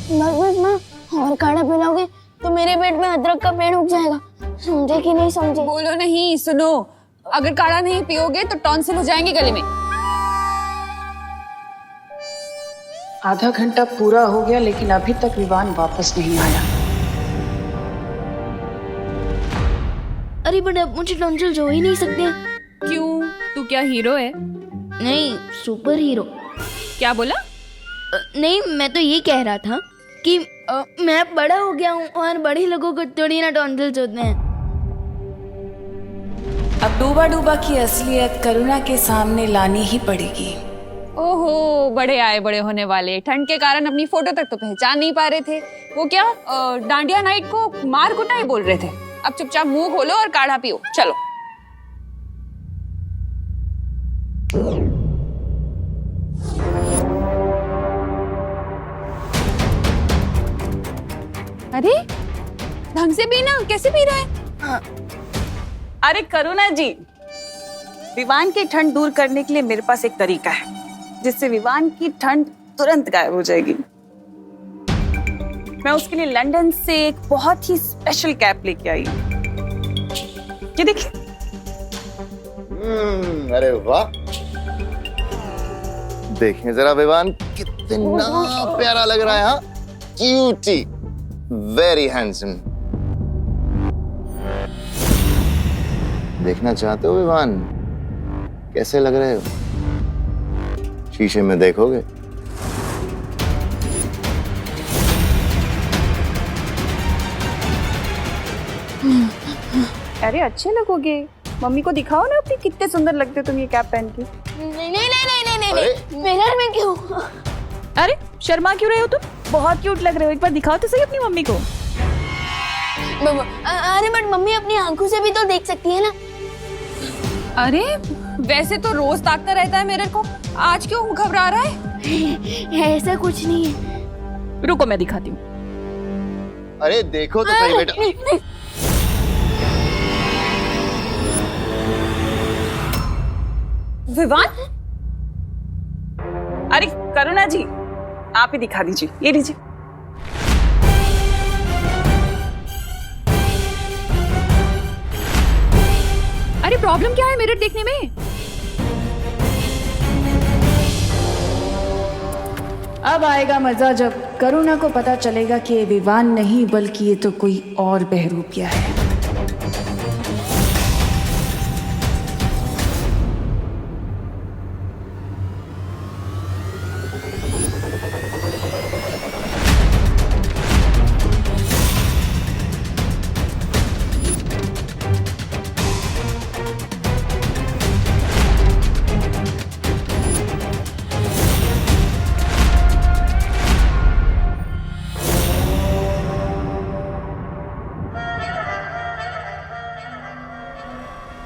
बस माँ, और काढ़ा पिलाओगे तो मेरे पेट में अदरक का पेड़ उग जाएगा। समझे कि नहीं समझे? बोलो नहीं, सुनो। अगर काढ़ा नहीं पियोगे तो टॉन्सिल हो जाएंगे गले में। आधा घंटा पूरा हो गया लेकिन अभी तक विवान वापस नहीं आया। अरे बट अब मुझे टॉन्सिल्स हो ही नहीं सकते। क्यों? तू क्या हीरो है? नहीं, सुपर हीरो। क्या बोला? नहीं, मैं तो ये कह रहा था कि मैं बड़ा हो गया हूँ और बड़े लोगों को थोड़ी ना टॉन्सिल्स होते हैं। अब डूबा डूबा की असलियत करुणा के सामने लानी ही पड़ेगी। ओहो, बड़े आए बड़े होने वाले। ठंड के कारण अपनी फोटो तक तो पहचान नहीं पा रहे थे। वो क्या डांडिया नाइट को मार कुटाई बोल रहे थे। अब चुपचाप मुंह खोलो और काढ़ा पियो। चलो। अरे ढंग से पीना, कैसे पी रहा है? अरे करुणा जी, विवान की ठंड दूर करने के लिए मेरे पास एक तरीका है जिससे विवान की ठंड तुरंत गायब हो जाएगी। मैं उसके लिए लंदन से एक बहुत ही स्पेशल कैप लेके आई हूँ। ये देखिए। अरे वाह, देखें जरा विवान कितना प्यारा लग रहा है। हाँ, क्यूटी, वेरी हैंडसम। देखना चाहते हो विवान कैसे लग रहे हो? शीशे में देखोगे? अरे अच्छे लगोगे। मम्मी को दिखाओ ना अपनी, कितने सुंदर लगते हो तुम ये कैप पहन के। नहीं, मिरर में क्यों? अरे शर्मा क्यों रहे हो तुम? बहुत क्यूट लग रहे हो। एक बार दिखाओ तो सही अपनी मम्मी को। अरे बट मम्मी अपनी आंखों से भी तो देख सकती है ना। अरे वैसे तो रोज ताकता रहता है मिरर को, आज क्यों घबरा रहा है? ऐसा कुछ नहीं है। रुको मैं दिखाती हूँ। अरे देखो तो सही बेटा। विवान, अरे करुणा जी, आप ही दिखा दीजिए। ये लीजिए। अरे प्रॉब्लम क्या है मिरर देखने में? अब आएगा मजा जब करुणा को पता चलेगा कि ये विवान नहीं बल्कि ये तो कोई और बहरूपिया है।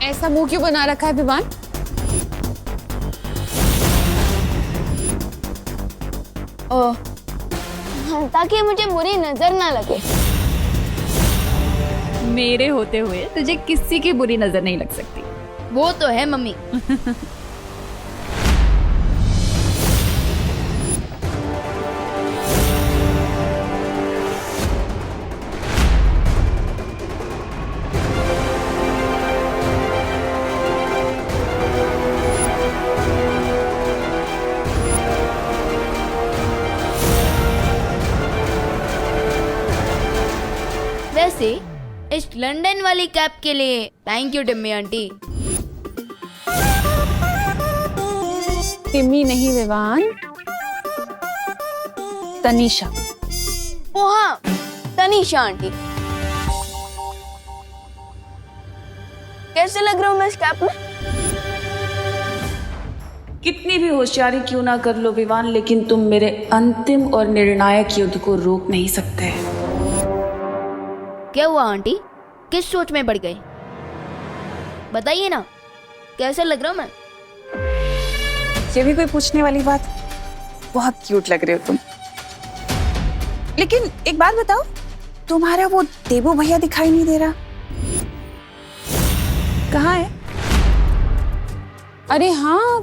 ऐसा मुंह क्यों बना रखा है विवान? ताकि मुझे बुरी नजर ना लगे। मेरे होते हुए तुझे किसी की बुरी नजर नहीं लग सकती। वो तो है मम्मी। वैसे इस लंदन वाली कैप के लिए thank you Timmy aunty. Timmy नहीं विवान, तनीषा। ओ हाँ, तनीषा आंटी। कैसे लग रहा हूँ मैं इस कैप में? कितनी भी होशियारी क्यों ना कर लो विवान, लेकिन तुम मेरे अंतिम और निर्णायक युद्ध को रोक नहीं सकते। क्या हुआ आंटी? किस सोच में पड़ गए? बताइए ना, कैसे लग रहा हूँ मैं? ये भी कोई पूछने वाली बात? बहुत क्यूट लग रहे हो तुम। लेकिन एक बात बताओ, तुम्हारा वो देबू भैया दिखाई नहीं दे रहा, कहाँ है? अरे हाँ,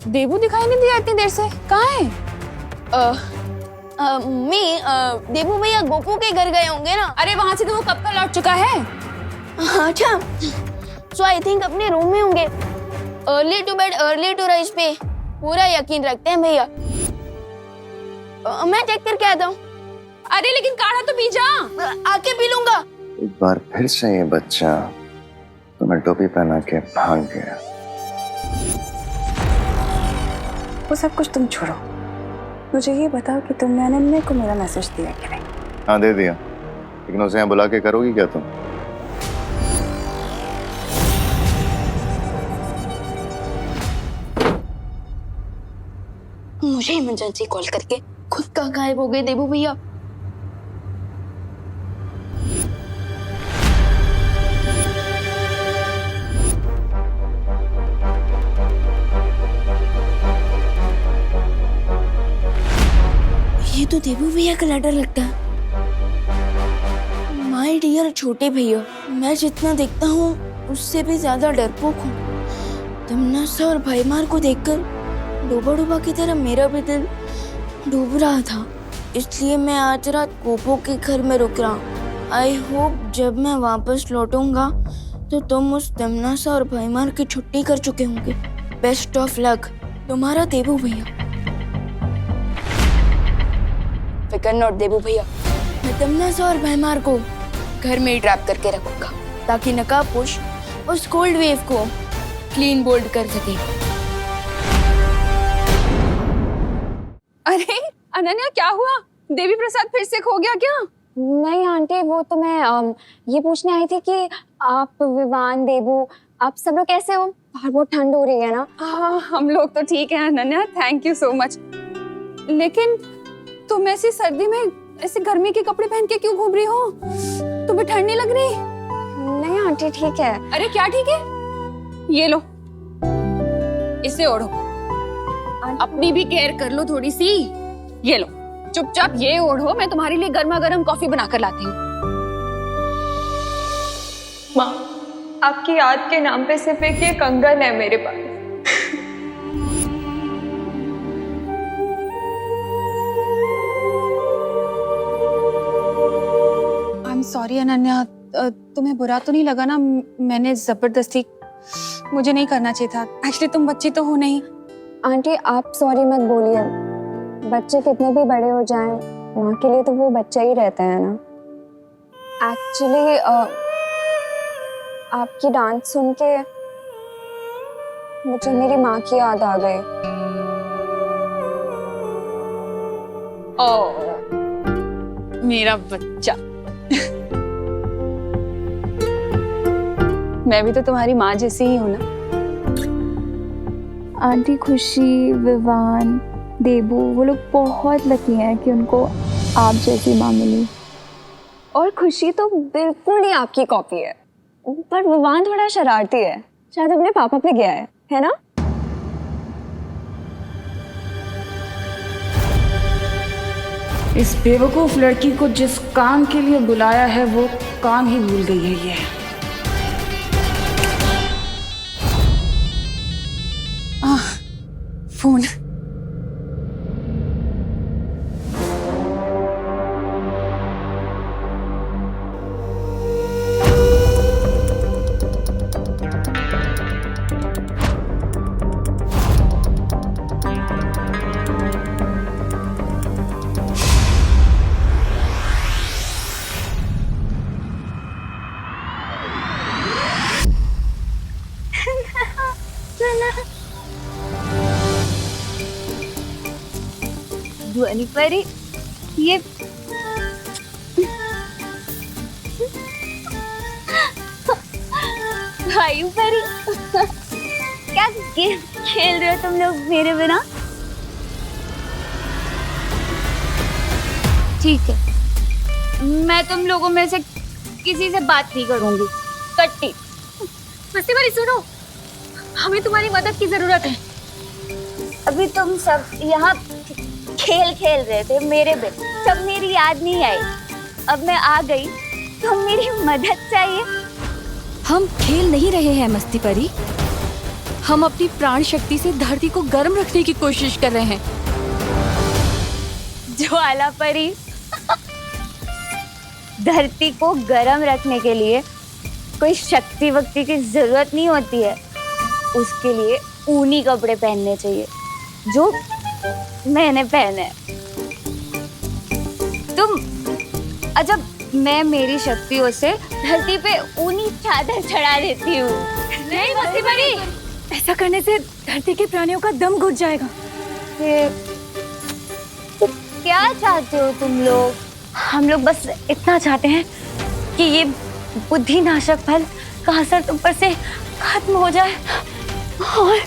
देबू दिखाई नहीं दिया इतनी देर से। कहाँ है? मम्मी देबू भैया गोपू के घर गए होंगे ना। अरे वहां से तो वो कब का लौट चुका है। अच्छा, सो आई थिंक अपने रूम में होंगे। Early to bed early to rise पे पूरा यकीन रखते हैं भैया। मैं चेक करके आता हूँ। अरे लेकिन काढ़ा तो पी जा। आके पी लूंगा। एक बार फिर से ये बच्चा तुम्हें टोपी पहना के भाग गया। वो सब कुछ तुम छोड़ो, मुझे ये बताओ कि तुमने अनन्या को मेरा मैसेज दिया कि नहीं? हाँ दे दिया, लेकिन उसे यहाँ बुला के करोगी क्या तुम? मुझे इमरजेंसी कॉल करके खुद का गायब हो गए देबू भैया। ये तो देबू भैया का लेटर लगता है। माय डियर छोटे भैया, मैं जितना देखता हूँ उससे भी ज्यादा डरपोक हूँ। तमन्ना और भाईमार को देखकर डूबा डूबा की तरह मेरा भी दिल डूब रहा था, इसलिए मैं आज रात गोपू के घर में रुक रहा हूँ। आई होप जब मैं वापस लौटूंगा तो तुम उस तमन्ना और भाईमार की छुट्टी कर चुके होंगे। बेस्ट ऑफ लक, तुम्हारा देबू भैया। फिकर नॉट देबू भैया, मैं तमन्ना और भाईमार को घर में ही ट्रैप करके रखूंगा ताकि नकाबपोश उस कोल्ड वेव को क्लीन बोल्ड कर सके। अरे अनन्या क्या हुआ? देवी प्रसाद फिर से खो गया क्या? नहीं आंटी, वो तो मैं ये पूछने आई थी कि आप विवान देबू आप सब लोग कैसे हो? बाहर बहुत ठंड हो रही है ना। हाँ हम लोग तो ठीक है Ananya, thank you so much. लेकिन तुम ऐसी सर्दी में ऐसे गर्मी के कपड़े पहन के क्यों घूम रही हो? तुम्हें ठंड नहीं लग रही? नहीं आंटी ठीक है। अरे क्या ठीक है? ये लो, इसे ओढ़ो, अपनी भी केयर कर लो थोड़ी सी। ये लो चुपचाप ये ओढ़ो, मैं तुम्हारे लिए गर्मा गर्म कॉफी बनाकर लाती हूँ। माँ, आपकी याद के नाम पे सिर्फ एक ये कंगन है मेरे पास। आई एम सॉरी अनन्या, तुम्हें बुरा तो नहीं लगा ना? मैंने जबरदस्ती, मुझे नहीं करना चाहिए था। एक्चुअली तुम बच्ची तो हो नहीं। आंटी आप सॉरी मत बोलिए, बच्चे कितने भी बड़े हो जाएं माँ के लिए तो वो बच्चा ही रहता है ना। एक्चुअली आपकी डांस सुन के मुझे मेरी माँ की याद आ गई। ओ मेरा बच्चा। मैं भी तो तुम्हारी माँ जैसी ही हूँ ना। आंटी खुशी, विवान, देबू वो लोग बहुत लकी हैं कि उनको आप जैसी माँ मिली। और खुशी तो बिल्कुल ही आपकी कॉपी है, पर विवान थोड़ा शरारती है, शायद अपने पापा पे गया है ना? इस बेवकूफ लड़की को जिस काम के लिए बुलाया है वो काम ही भूल गई है ये। फोन। ध्वनि परी, ये भाई परी, क्या गेम खेल रहे हो तुम लोग मेरे बिना? ठीक है, मैं तुम लोगों में से किसी से बात नहीं करूंगी। कट्टी मस्ती परी सुनो, हमें तुम्हारी मदद की जरूरत है। अभी तुम सब यहाँ खेल खेल रहे थे मेरे बिन, तब मेरी याद नहीं आई। अब मैं आ गई तो मेरी मदद चाहिए। हम खेल नहीं रहे हैं मस्ती परी, हम अपनी प्राण शक्ति से धरती को गर्म रखने की कोशिश कर रहे हैं। ज्वाला परी। धरती को गर्म रखने के लिए कोई शक्ति वक्ति की जरूरत नहीं होती है, उसके लिए ऊनी कपड़े पहनने चाहिए जो मैंने पहने। तुम अजब, मैं मेरी शक्तियों से धरती पे ऊनी चादर चढ़ा देती हूँ। नहीं मस्ती परी, ऐसा करने से धरती के प्राणियों का दम घुट जाएगा। तो क्या चाहते हो तुम लोग? हम लोग बस इतना चाहते हैं कि ये बुद्धिनाशक फल का असर तुम पर से खत्म हो जाए और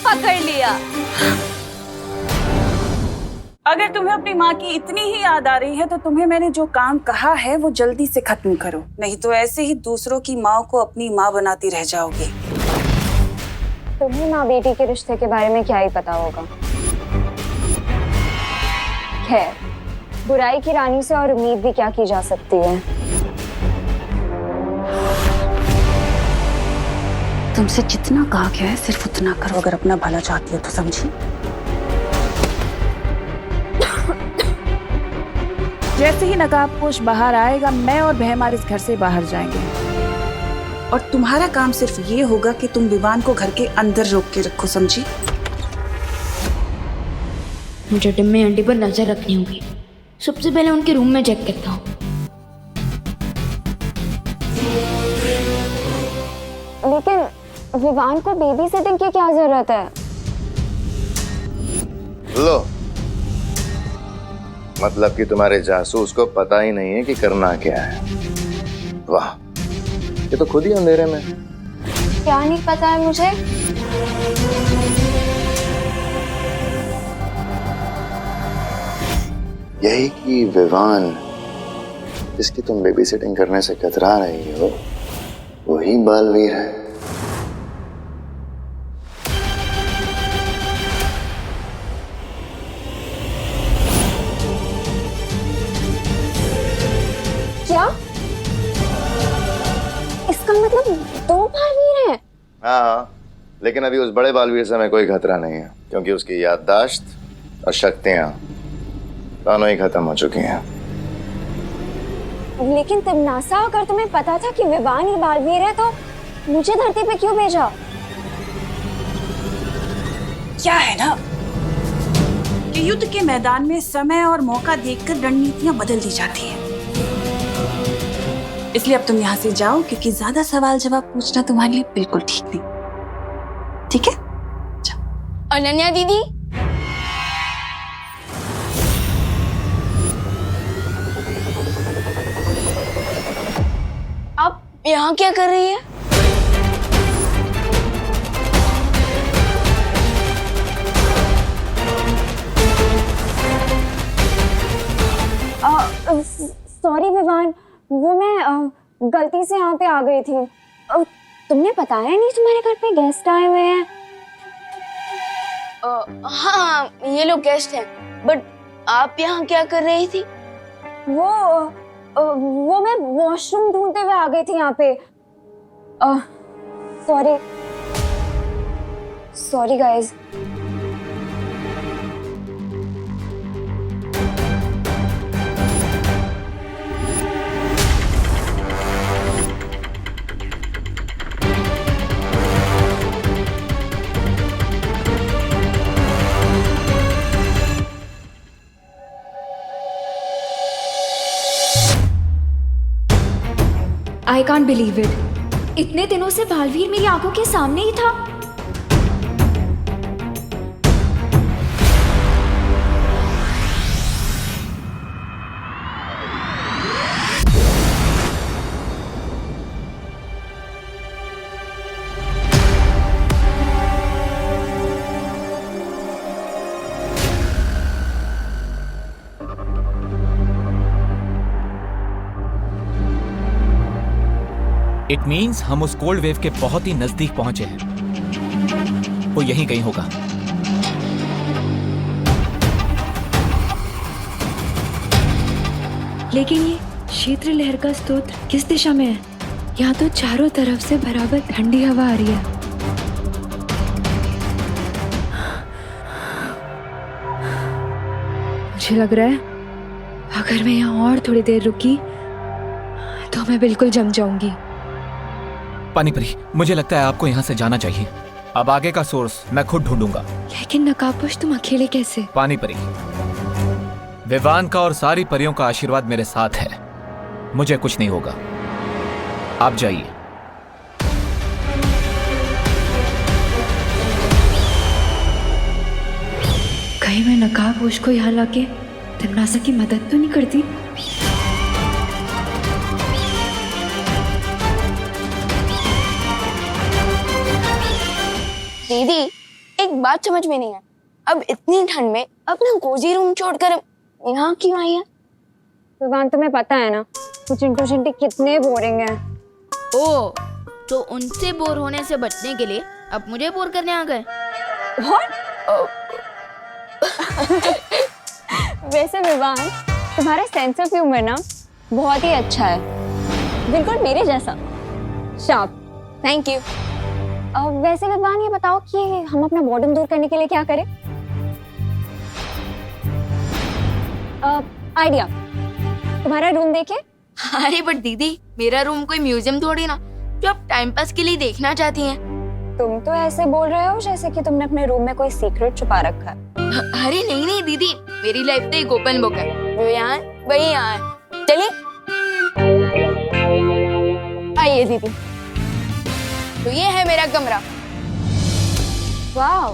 पकड़ लिया। अगर तुम्हें अपनी माँ की इतनी ही याद आ रही है तो तुम्हें मैंने जो काम कहा है वो जल्दी से खत्म करो, नहीं तो ऐसे ही दूसरों की माँ को अपनी माँ बनाती रह जाओगी। तुम्हें माँ बेटी के रिश्ते के बारे में क्या ही पता होगा। खैर, बुराई की रानी से और उम्मीद भी क्या की जा सकती है। तुमसे जितना कहा गया है सिर्फ उतना करो, अगर अपना भला चाहती हो तो, समझी? जैसे ही नकाबपोश बाहर आएगा, मैं और बहमार इस घर से बाहर जाएंगे और तुम्हारा काम सिर्फ ये होगा कि तुम विवान को घर के अंदर रोक के रखो, समझी? मुझे टिम्मी आंटी पर नजर रखनी होगी। सबसे पहले उनके रूम में चेक करता हूँ। लेकिन विवान को बेबी सिटिंग की क्या जरूरत है? लो, मतलब कि तुम्हारे जासूस को पता ही नहीं है कि करना क्या है। वाह, ये तो खुद ही अंधेरे में। क्या नहीं पता है मुझे? यही कि विवान जिसकी तुम बेबी सिटिंग करने से कतरा रही हो, वही बालवीर है। क्या? इसका मतलब 2 बालवीर हैं? हाँ, लेकिन अभी उस बड़े बालवीर से हमें कोई खतरा नहीं है, क्योंकि उसकी याददाश्त और शक्तियां दोनों ही खत्म हो चुकी हैं। लेकिन तमन्नासा, अगर तुम्हें पता था कि विवान ही बालवीर है तो मुझे धरती पे क्यों भेजा? क्या है ना कि युद्ध के मैदान में समय और मौका देखकर रणनीतियां बदल दी जाती हैं। इसलिए अब तुम यहाँ से जाओ, क्योंकि ज्यादा सवाल जवाब पूछना तुम्हारे लिए बिल्कुल ठीक नहीं। ठीक है? अनन्या दीदी, आप यहाँ क्या कर रही है? सॉरी विवान, वो मैं गलती से यहाँ पे आ गई थी। तुमने बताया नहीं तुम्हारे घर पे गेस्ट आए हुए हैं? हाँ, ये लोग गेस्ट हैं, बट आप यहाँ क्या कर रही थी? वो मैं वॉशरूम ढूंढते हुए आ गई थी यहाँ पे। Sorry guys. I can't believe it. इतने दिनों से बालवीर मेरी आंखों के सामने ही था। इट मीन्स हम उस कोल्ड वेव के बहुत ही नजदीक पहुंचे हैं। वो यहीं कहीं होगा। लेकिन ये क्षेत्र लहर का स्रोत किस दिशा में है? यहाँ तो चारों तरफ से बराबर ठंडी हवा आ रही है। मुझे लग रहा है अगर मैं यहाँ और थोड़ी देर रुकी तो मैं बिल्कुल जम जाऊंगी। पानीपरी, मुझे लगता है आपको यहाँ से जाना चाहिए। अब आगे का सोर्स मैं खुद ढूंढूंगा। लेकिन नकाबपोश, तुम अकेले कैसे? पानीपरी, विवान का और सारी परियों का आशीर्वाद मेरे साथ है। मुझे कुछ नहीं होगा। आप जाइए। कहीं मैं नकाबपोश को यहाँ लाके तिमनासा की मदद तो नहीं करती? दीदी, एक बात समझ में नहीं है, अब इतनी ठंड में अपना कोजी रूम छोड़कर यहाँ क्यों आई है? विवान, तुम्हें पता है ना वो चिंटू चिंटी कितने बोरिंग हैं। ओ, तो उनसे बोर होने से बचने के लिए अब मुझे बोर करने आ गए। वैसे विवान, तुम्हारा सेंस ऑफ ह्यूमर ना बहुत ही अच्छा है, बिल्कुल मेरे जैसा शार्प। Thank you. वैसे विवान, ये बताओ कि हम अपना बोर्डम दूर करने के लिए क्या करें? आइडिया, तुम्हारा रूम देखे? अरे बट दीदी, मेरा रूम कोई म्यूजियम थोड़ी ना जो आप टाइम पास के लिए देखना चाहती हैं। तुम तो ऐसे बोल रहे हो जैसे कि तुमने अपने रूम में कोई सीक्रेट छुपा रखा है। अरे नहीं नहीं दीदी, मेरी लाइफ तो एक ओपन बुक है, जो यहाँ वही यहाँ है। चलिए आइए दीदी, तो ये है मेरा कमरा। वाह,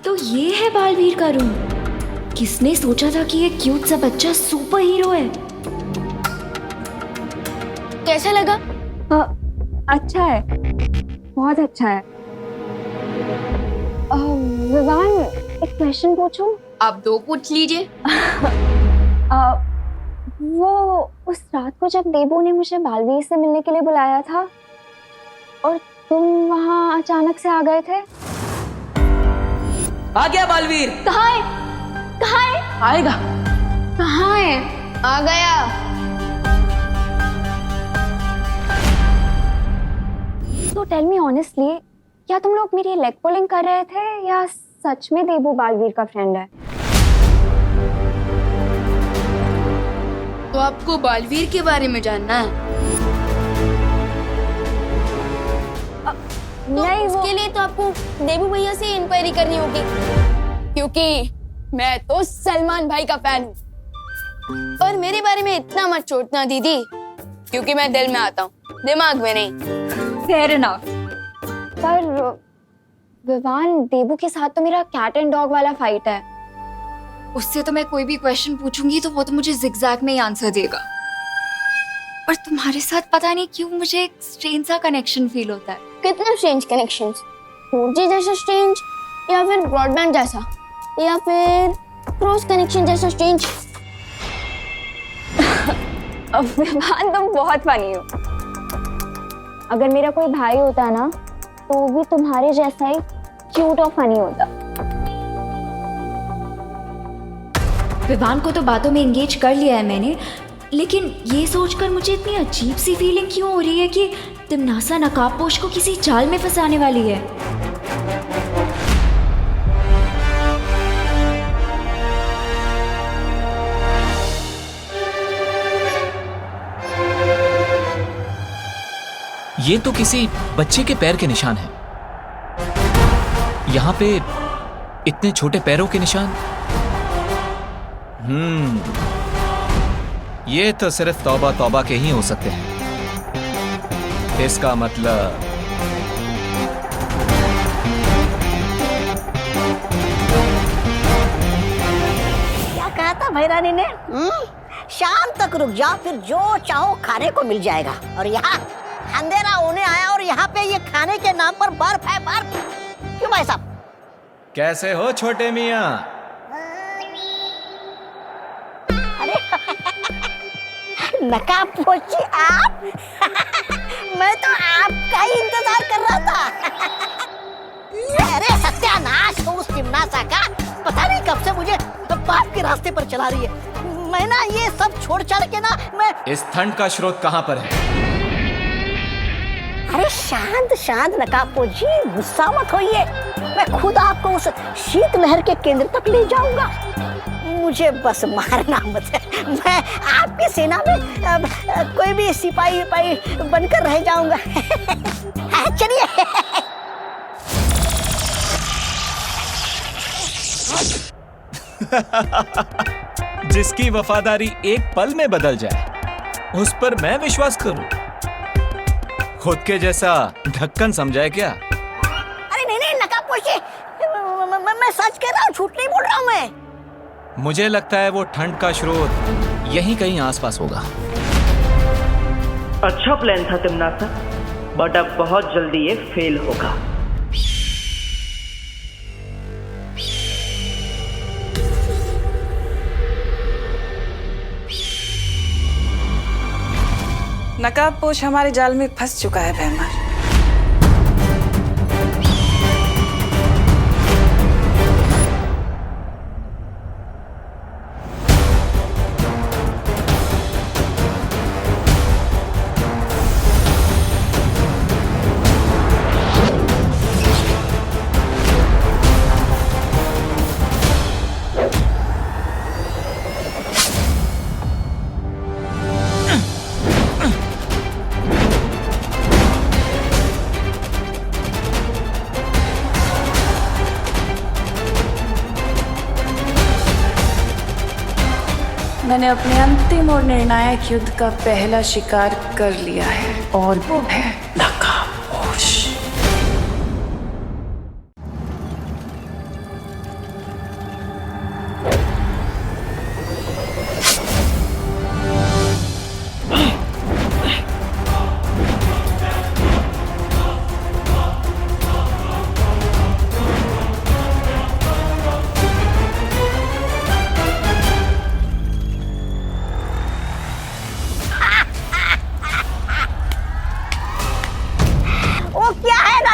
तो ये है बालवीर का रूम। किसने सोचा था कि ये क्यूट सा बच्चा सुपर हीरो है? कैसा लगा? अच्छा है, बहुत अच्छा है। विवान, एक क्वेश्चन पूछूं? आप दो पूछ लीजिए। वो उस रात को जब देबू ने मुझे बालवीर से मिलने के लिए बुलाया था और तुम वहाँ अचानक से आ गए थे। आ गया बालवीर। कहाँ है? कहाँ है? आएगा। कहाँ है? आ गया। तो टेल मी ऑनेस्टली, क्या तुम लोग मेरी लेग पुलिंग कर रहे थे या सच में देबू बालवीर का फ्रेंड है? तो आपको बालवीर के बारे में जानना है? तो नहीं, उसके लिए तो आपको देबू भैया से इंक्वायरी करनी होगी, क्योंकि मैं तो सलमान भाई का फैन हूँ। और मेरे बारे में इतना मत सोचना दीदी, क्योंकि मैं दिल में आता हूँ, दिमाग में नहीं। Fair enough. पर विवान, देबू के साथ तो मेरा कैट एंड डॉग वाला फाइट है। उससे तो मैं कोई भी क्वेश्चन पूछूंगी तो वो तो मुझे जिगजैग में ही आंसर देगा। पर तुम्हारे साथ पता नहीं क्यों मुझे एक स्ट्रेंज सा कनेक्शन फील होता है। कितना स्ट्रेंज कनेक्शंस? 4G जैसा स्ट्रेंज, या फिर ब्रॉडबैंड जैसा, या फिर क्रॉस कनेक्शन जैसा स्ट्रेंज? विवान, तुम बहुत फनी हो। अगर मेरा कोई भाई होता ना तो भी तुम्हारे जैसा ही क्यूट और फनी होता। विवान को तो बातों में एंगेज कर लिया है मैंने, लेकिन ये सोचकर मुझे इतनी अजीब सी फीलिंग क्यों हो रही है कि तिमनासा नकाबपोश को किसी जाल में फंसाने वाली है। ये तो किसी बच्चे के पैर के निशान हैं। यहाँ पे इतने छोटे पैरों के निशान। ये तो सिर्फ तौबा तौबा के ही हो सकते हैं। इसका मतलब क्या कहा था भाई रानी ने? शाम तक रुक जाओ, फिर जो चाहो खाने को मिल जाएगा। और यहाँ अंधेरा होने आया और यहाँ पे ये खाने के नाम पर बर्फ है, बर्फ। क्यों भाई साहब? कैसे हो छोटे मियाँ? अरे नकाबपोश जी आप? मैं तो आपका ही इंतजार कर रहा था। अरे सत्यानाश हो उस तिमनासा का, पता नहीं कब से मुझे बाप के रास्ते पर चला रही है। मैं ना ये सब छोड़ छाड़ के ना मैं। इस ठंड का स्रोत कहाँ पर है? अरे शांत शांत नकाबपोश जी, गुस्सा मत होइए। मैं खुद आपको उस शीत लहर के केंद्र तक ले जाऊंगा। मुझे बस मारना मत है। मैं आपकी सेना में कोई भी सिपाही बनकर रह जाऊंगा। चलिए। जिसकी वफादारी एक पल में बदल जाए, उस पर मैं विश्वास करूं? खुद के जैसा ढक्कन समझाए क्या? अरे नहीं नकाबपोश जी, मैं सच कह रहा हूँ, झूठ नहीं बोल रहा हूँ मैं। मुझे लगता है वो ठंड का स्रोत यहीं कहीं आसपास होगा। अच्छा प्लान था तिमनासा, बट अब बहुत जल्दी ये फेल होगा। नकाबपोश हमारे जाल में फंस चुका है भैमार। मैंने अपने अंतिम और निर्णायक युद्ध का पहला शिकार कर लिया है, और वो है नकाबपोश।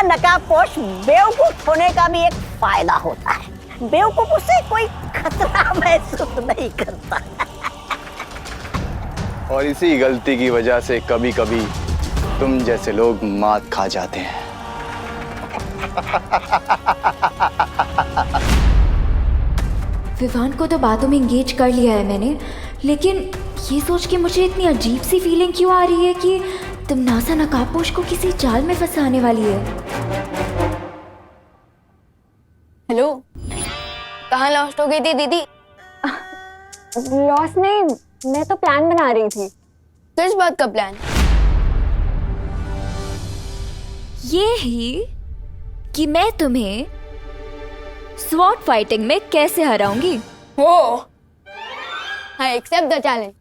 नकाबपोश, बेवकूफ होने का भी एक फायदा होता है। बेवकूफ से कोई खतरा महसूस नहीं करता। और इसी गलती की वजह से कभी कभी तुम जैसे लोग मात खा जाते हैं। विवान को तो बातों में एंगेज कर लिया है मैंने, लेकिन ये सोच के मुझे इतनी अजीब सी फीलिंग क्यों आ रही है कि तिमनासा नकाबपोश को किसी जाल में फंसाने वाली है। हेलो, कहाँ लॉस्ट हो गई थी दीदी? लॉस नहीं, मैं तो प्लान बना रही थी। किस बात का प्लान? ये ही कि मैं तुम्हें स्वॉर्ड फाइटिंग में कैसे हराऊंगी। हो, I accept the challenge.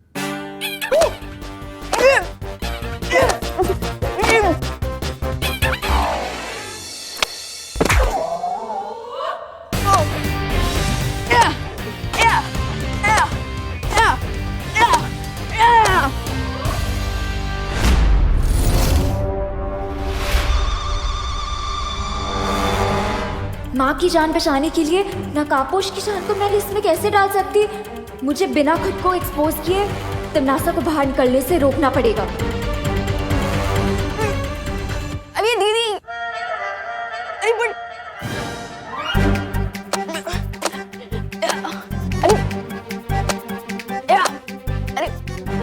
माँ की जान बचाने के लिए नकाबपोश की जान को मैं लिस्ट में कैसे डाल सकती? मुझे बिना खुद को एक्सपोज किए तिमनासा को बाहर निकलने से रोकना पड़ेगा। अरे दीदी,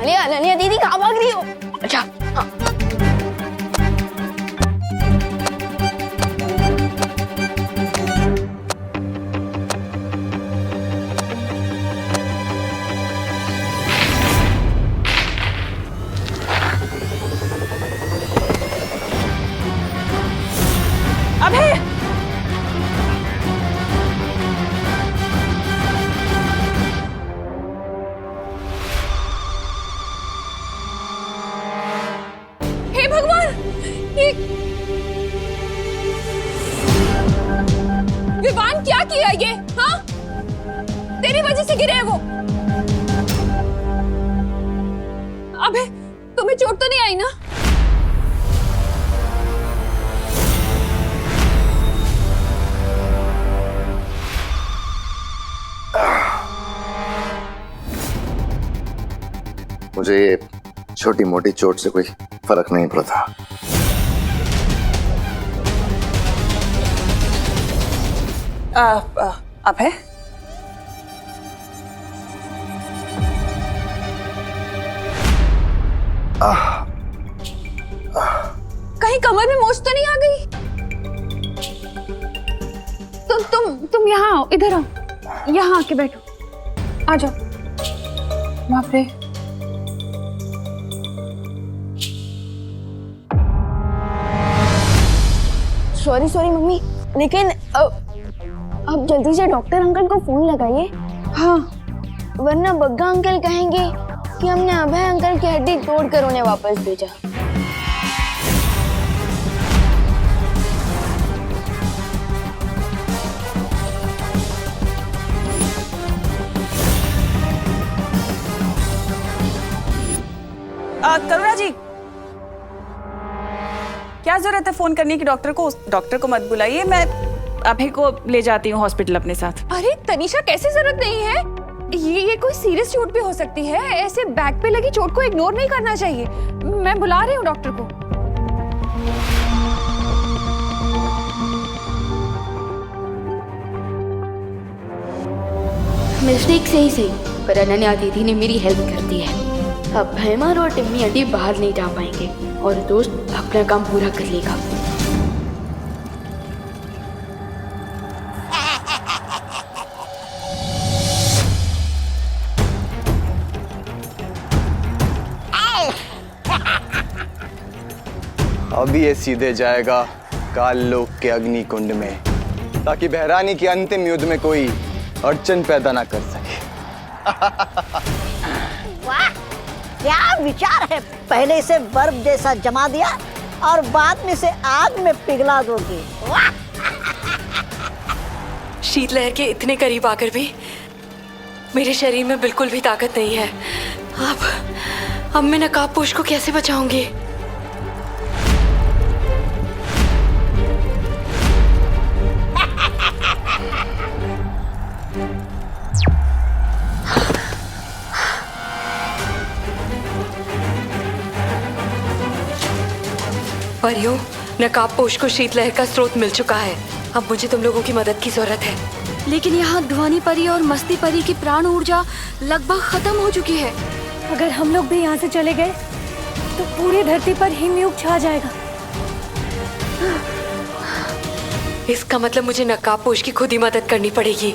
अरे अनन्या दीदी कहाँ भाग रही हो? अच्छा हाँ। विवान क्या किया ये? हाँ, तेरी वजह से गिरे वो। अबे तुम्हें चोट तो नहीं आई ना? मुझे ये छोटी मोटी चोट से कोई फर्क नहीं पड़ता। अब है कहीं कमर में मोच तो नहीं आ गई? तुम यहाँ आओ, इधर आओ, यहाँ आके बैठो, आ जाओ। बाप रे, सॉरी मम्मी, लेकिन अब जल्दी से डॉक्टर अंकल को फोन लगाइए। हाँ, वरना बग्गा अंकल कहेंगे कि हमने अभय अंकल की हड्डी तोड़कर उन्हें वापस भेजा। करुणा जी, क्या जरूरत है फोन करने की डॉक्टर को? डॉक्टर को मत बुलाइए, मैं अभय को ले जाती हूँ हॉस्पिटल अपने साथ। अरे तनिषा, कैसे जरूरत नहीं है? ये कोई सीरियस चोट भी हो सकती है। ऐसे बैक पे लगी चोट को इग्नोर नहीं करना चाहिए। मैं बुला रही हूँ डॉक्टर को। मिस्टेक से ही सही, पर अनन्या दीदी ने मेरी हेल्प कर दी है। अब भैमार और टिम्मी आंटी बाहर नहीं जा पाएंगे और दोस्त अपना काम पूरा कर लेगा। अभी ये सीधे जाएगा काल लोक के अग्नि कुंड में, ताकि बहरानी के अंतिम युद्ध में कोई अड़चन पैदा ना कर सके। वाह, क्या विचार है! पहले इसे बर्फ जैसा जमा दिया और बाद में इसे आग में पिघला दोगे। वाह! शीतलहर के इतने करीब आकर भी मेरे शरीर में बिल्कुल भी ताकत नहीं है। अब मैं नकाबपोश को कैसे बचाऊंगी? परियों, नकाबपोश को शीतलहर का स्रोत मिल चुका है। अब मुझे तुम लोगों की मदद की जरूरत है। लेकिन यहाँ ध्वनि परी और मस्ती परी की प्राण ऊर्जा लगभग खत्म हो चुकी है। अगर हम लोग भी यहाँ से चले गए तो पूरी धरती पर हिमयुग छा जाएगा। इसका मतलब मुझे नकाबपोश की खुद ही मदद करनी पड़ेगी।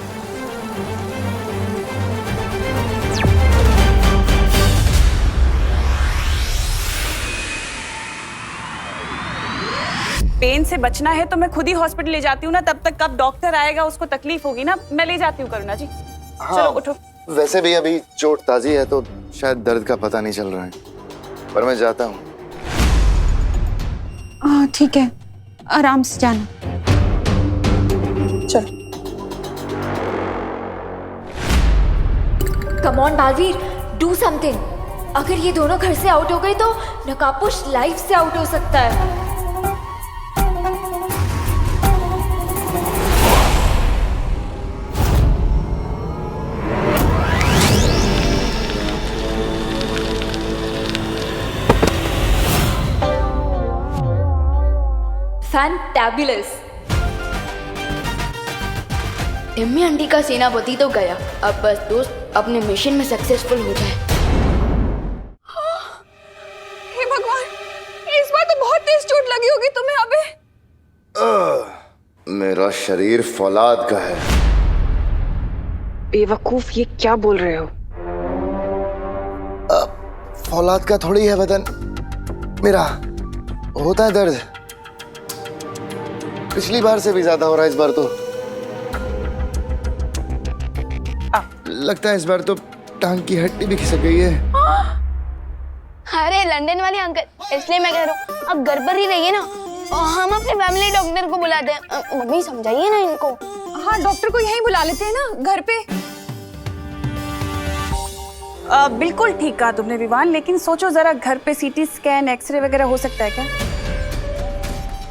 पेन से बचना है तो मैं खुद ही हॉस्पिटल ले जाती हूँ ना, तब तक कब डॉक्टर आएगा उसको तकलीफ होगी ना। मैं ले जाती हूँ करुणा जी। हाँ, चलो उठो। वैसे भी अभी चोट ताजी है तो शायद दर्द का पता नहीं चल रहा है, पर मैं जाता हूँ। हाँ ठीक है, आराम से जाना। चलो। Come on Baalveer, do something. अगर ये दोनों घर से आउट हो गए तो नकाबपोश लाइफ से आउट हो सकता है। फैंटाबुलस। टिम्मी आंटी का सेनापति तो गया, अब बस दोस्त अपने मिशन में सक्सेसफुल हो जाए। हे भगवान, इस बार तो बहुत तेज चोट लगी होगी तुम्हें अबे। मेरा शरीर फौलाद का है। बेवकूफ, ये क्या बोल रहे हो? फौलाद का थोड़ी है बदन मेरा, होता है दर्द। पिछली बार से भी ज्यादा हो रहा है इस बार तो। लगता है इस बार तो टांग की हड्डी भी खिसक गई है। अरे लंदन वाले अंकल, इसलिए मैं कह रहा हूँ अब घर पर ही रहिए ना, और हम अपने फैमिली डॉक्टर को बुलाते हैं। मम्मी समझाइए ना इनको। हाँ, डॉक्टर को यहीं बुला लेते हैं ना घर पे। बिल्कुल ठीक कहा तुमने विवान, लेकिन सोचो जरा, घर पे सीटी स्कैन, एक्सरे वगैरह हो सकता है क्या?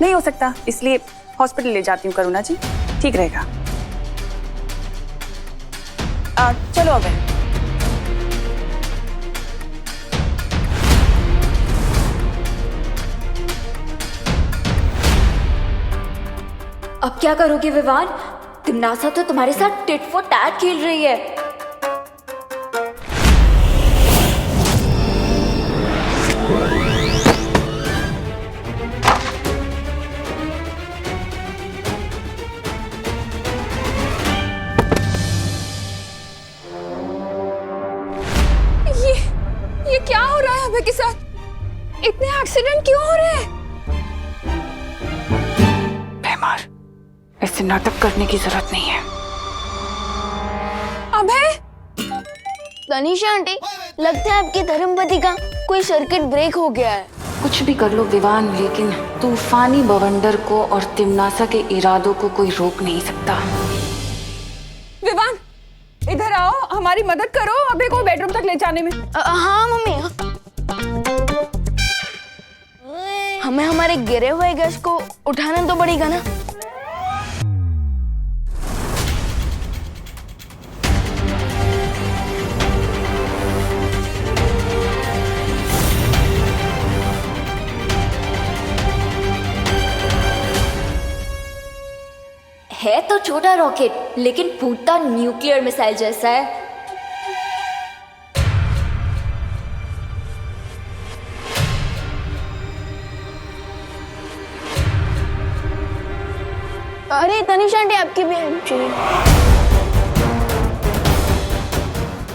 नहीं हो सकता, इसलिए हॉस्पिटल ले जाती हूँ करुणा जी, ठीक रहेगा। चलो अब अब क्या करोगे विवान? तिमनासा तो तुम्हारे साथ टिट फॉर टैट खेल रही है। ये क्या हो रहा है अभय के साथ? इतने एक्सीडेंट क्यों हो रहे हैं? भैमार, ऐसे नाटक करने की जरूरत नहीं है। अभय! तनीषा आंटी, लगता है आपकी धर्मपति का कोई सर्किट ब्रेक हो गया है। कुछ भी कर लो विवान, लेकिन तूफानी बवंडर को और तिमनासा के इरादों को कोई रोक नहीं सकता। विवान, इधर आओ, हमारी मदद करो अभय को बेडरूम तक ले जाने में। हाँ मम्मी, हमें हमारे गिरे हुए गेस्ट को उठाना तो पड़ेगा ना। है तो छोटा रॉकेट, लेकिन फूटता न्यूक्लियर मिसाइल जैसा है। अरे तनीषा आंटी, आपकी भी हेल्प चाहिए।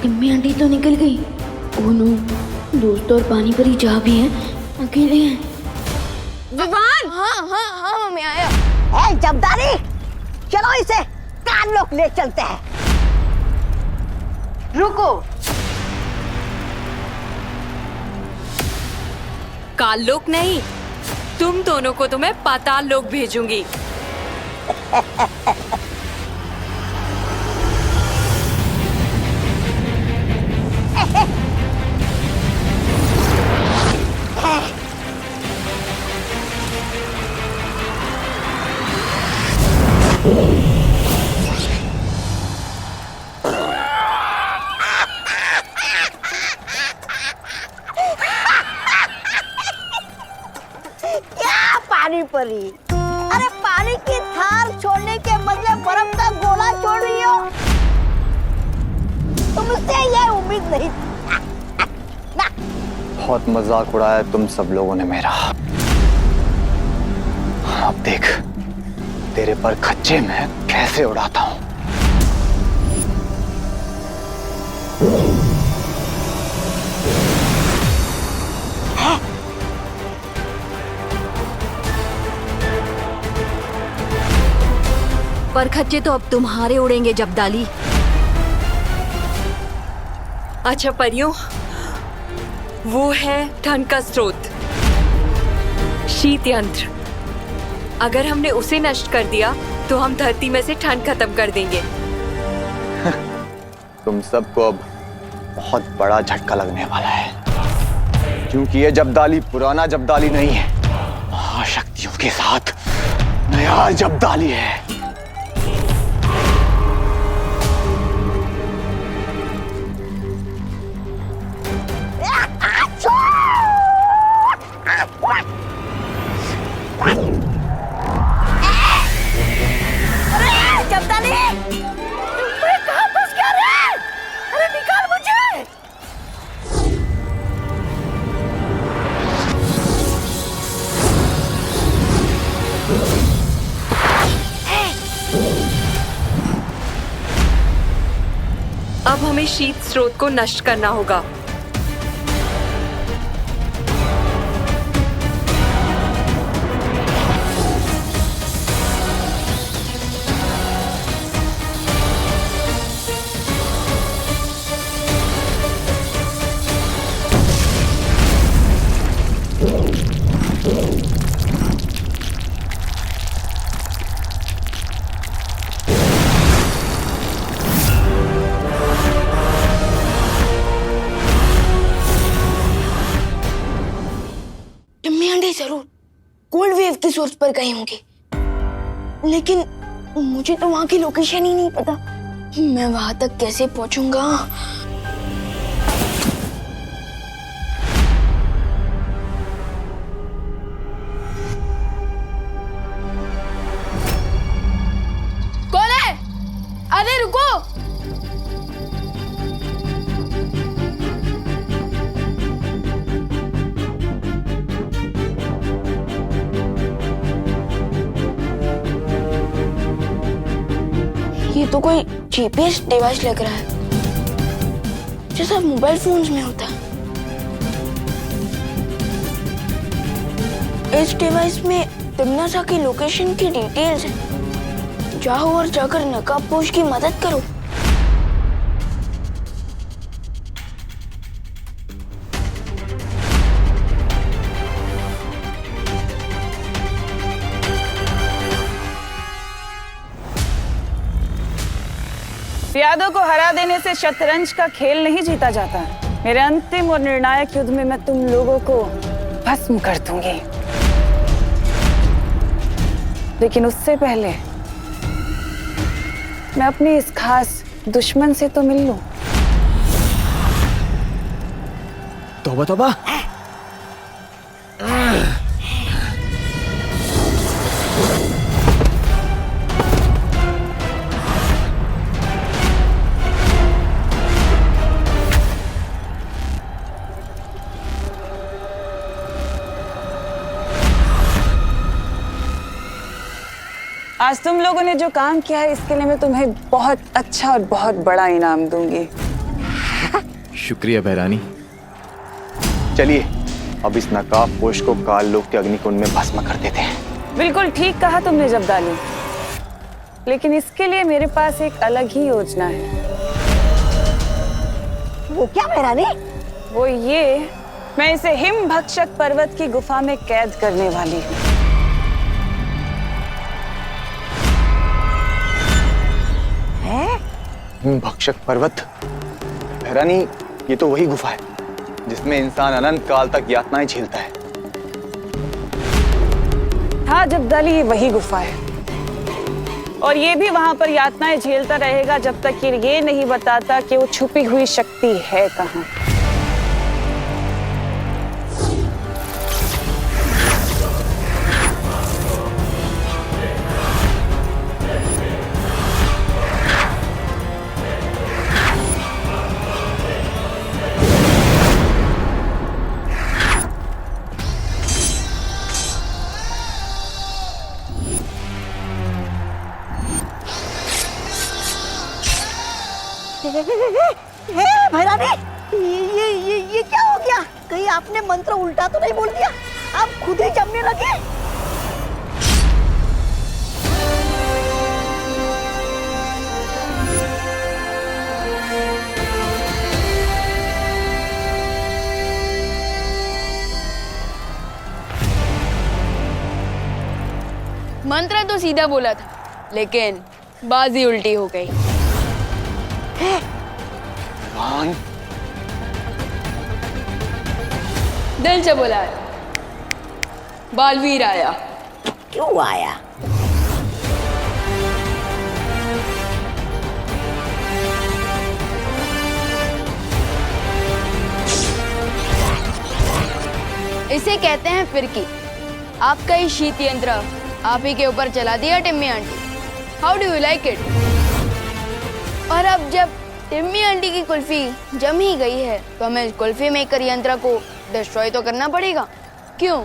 टिम्मी आंटी तो निकल गई। ओह नो, दोस्त और पानी परी जा भी हैं, अकेले हैं। विवान! हाँ मम्मी, आया। ए जबदारी, चलो इसे कान लोग ले चलते हैं। रुको। काल लोक नहीं, तुम दोनों को तो मैं पाताल लोक भेजूंगी। क्या पानी परी? अरे पानी की थार छोड़ने के बदले बर्फ का गोला छोड़ रही हो। तुमसे ये उम्मीद नहीं थी। बहुत मजाक उड़ाया तुम सब लोगों ने मेरा। अब देख तेरे पर खच्चे में कैसे उड़ाता हूं। पर खच्चे तो अब तुम्हारे उड़ेंगे जबदाली। अच्छा परियों, वो है ठंड का स्रोत, शीत यंत्र। अगर हमने उसे नष्ट कर दिया तो हम धरती में से ठंड खत्म कर देंगे। तुम सबको अब बहुत बड़ा झटका लगने वाला है, क्योंकि ये जबदाली पुराना जबदाली नहीं है, महाशक्तियों के साथ नया जबदाली है। अब हमें शीत स्रोत को नष्ट करना होगा। जरूर कोल्ड वेव की सोर्स पर गए होंगे, लेकिन मुझे तो वहां की लोकेशन ही नहीं पता। मैं वहां तक कैसे पहुंचूंगा? तो कोई जीपीएस डिवाइस लग रहा है, जैसा मोबाइल फोन्स में होता है। इस डिवाइस में तिमनासा की लोकेशन की डिटेल्स हैं। जाओ और जाकर नकाबपोश की मदद करो। प्यादों को हरा देने से शतरंज का खेल नहीं जीता जाता। मेरे अंतिम और निर्णायक युद्ध में मैं तुम लोगों को भस्म कर दूंगी, लेकिन उससे पहले मैं अपने इस खास दुश्मन से तो मिल लूं। तौबा तौबा। आज तुम लोगों ने जो काम किया है इसके लिए मैं तुम्हें बहुत अच्छा और बहुत बड़ा इनाम दूंगी। शुक्रिया बहरानी। चलिए अब इस नकाबपोश को काल लोक के अग्निकुंड में भस्म कर देते हैं। बिल्कुल ठीक कहा तुमने जब्दाली, लेकिन इसके लिए मेरे पास एक अलग ही योजना है। वो क्या बहरानी? वो ये, मैं इसे हिम भक्षक पर्वत की गुफा में कैद करने वाली हूँ। भक्षक पर्वत? बहरानी, ये तो वही गुफा है जिसमें इंसान अनंत काल तक यातनाएं झेलता है। हाँ जब्दाली, ये वही गुफा है, और ये भी वहां पर यातनाएं झेलता रहेगा जब तक ये नहीं बताता कि वो छुपी हुई शक्ति है कहाँ। भैरानी, ये क्या हो गया? कहीं आपने मंत्र उल्टा तो नहीं बोल दिया? आप खुद ही जमने लगे। मंत्र तो सीधा बोला था, लेकिन बाजी उल्टी हो गई। दिल से बोला है, बालवीर आया। क्यों आया? इसे कहते हैं फिरकी। आपका ही शीत यंत्र आप ही के ऊपर चला दिया Timmy aunty. How do you like it? और अब जब टिम्मी आंटी की कुल्फी जम ही गई है तो हमें कुल्फी मेकर यंत्र को डिस्ट्रॉय तो करना पड़ेगा। क्यों?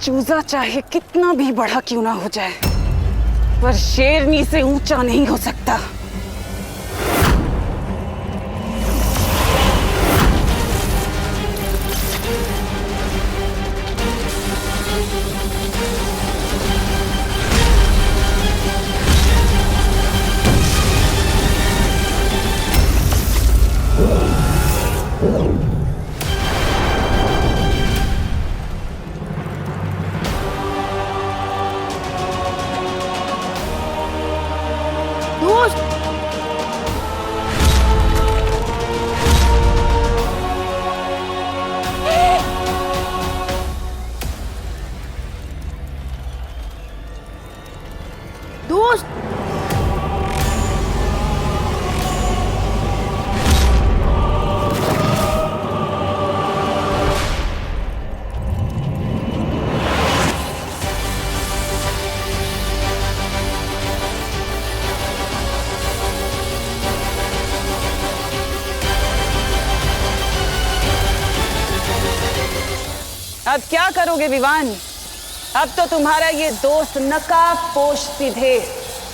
चूजा चाहे कितना भी बड़ा क्यों ना हो जाए, पर शेरनी से ऊंचा नहीं हो सकता। दोस्त। अब क्या करोगे विवान? अब तो तुम्हारा ये दोस्त नकाब पोश सीधे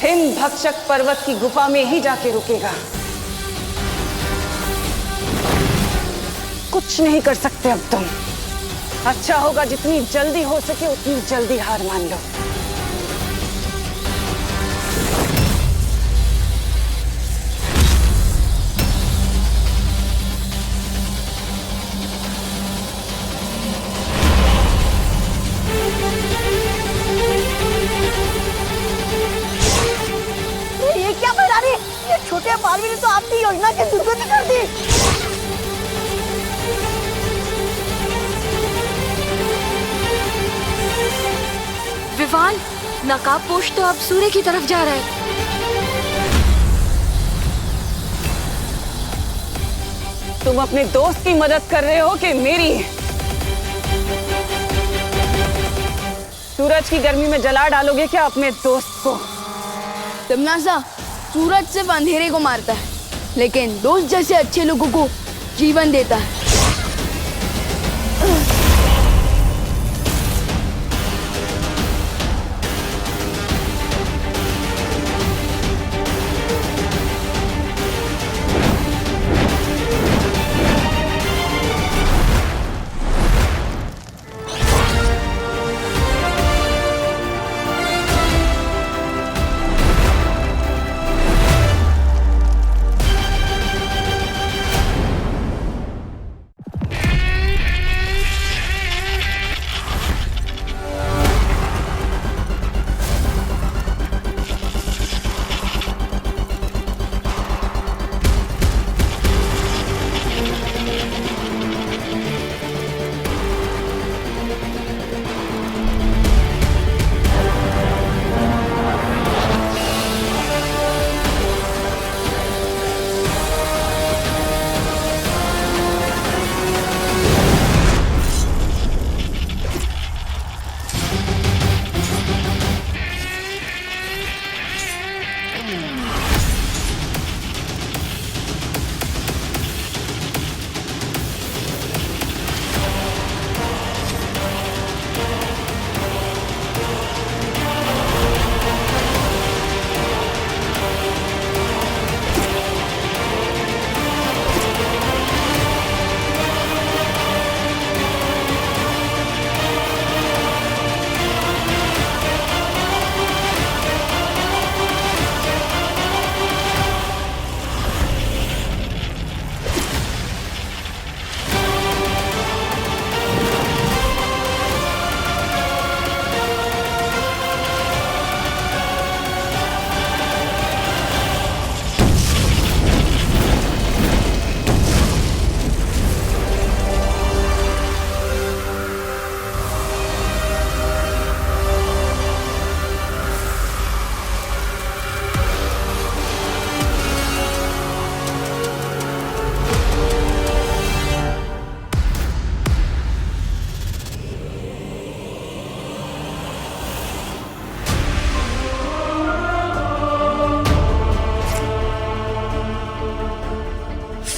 हिंद भक्षक पर्वत की गुफा में ही जाके रुकेगा। कुछ नहीं कर सकते अब तुम। अच्छा होगा जितनी जल्दी हो सके उतनी जल्दी हार मान लो। ये क्या मैदानी? ये छोटे बालवीर ने तो आपकी योजना की दुर्गति कर दी। विवान, नकाबपोश तो अब सूर्य की तरफ जा रहा है। तुम अपने दोस्त की मदद कर रहे हो कि मेरी? सूरज की गर्मी में जला डालोगे क्या अपने दोस्त को? तमनासा, सूरज सिर्फ अंधेरे को मारता है, लेकिन दोस्त जैसे अच्छे लोगों को जीवन देता है।